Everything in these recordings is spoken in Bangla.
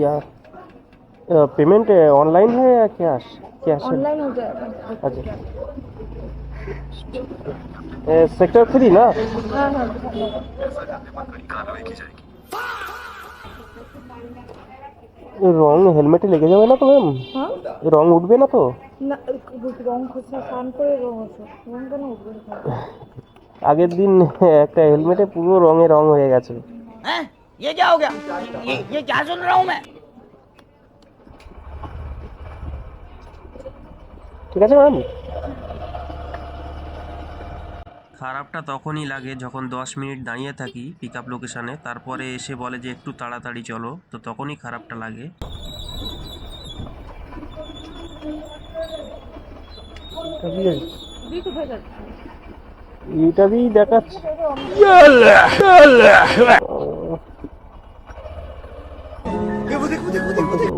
या पेमेंट ऑनलाइन है या कैश? कैश है? ऑनलाइन हो जाएगा। अच्छा, सेक्टर 3 ना? हाँ हाँ রং হেলমেটে লেগে যাবে না তো ম্যাম? हाँ রং উঠবে না তো? না, রং খসে স্নান করে রং আছে, রং কেন উঠবে না? আগের দিন একটা হেলমেটে পুরো রঙে রং হয়ে গেছে। हैं? ये क्या हो गया? ये क्या सुन रहा हूँ मैं? ঠিক আছে ম্যাম। খারাপটা তখনই লাগে যখন 10 মিনিট দাঁড়িয়ে থাকি পিক আপ লোকেশানে, তারপরে এসে বলে যে একটু তাড়াতাড়ি চলো, তো তখনই খারাপটা লাগে। তুই কোথায় যাচ্ছিস? এটাই দেখাচ্ছে।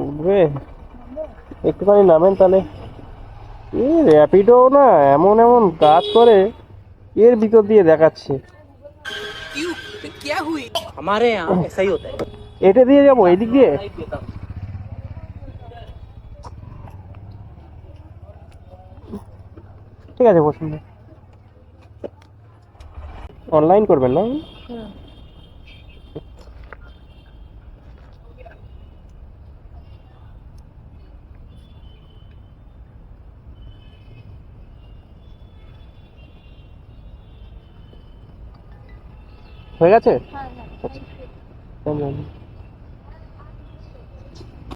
উঠবে, একটুখানি নামেন তাহলে। এই র্যাপিডো না এমন এমন কাজ করে, এর ভিতর দিয়ে দেখাচ্ছে। हमारे यहाँ ऐसा ही होता है। এটা দিয়ে যাবো এদিক দিয়ে? ঠিক আছে, বসুন। অনলাইন করবেন না? হ্যাঁ। হয়ে গেছে? হ্যাঁ আচ্ছা।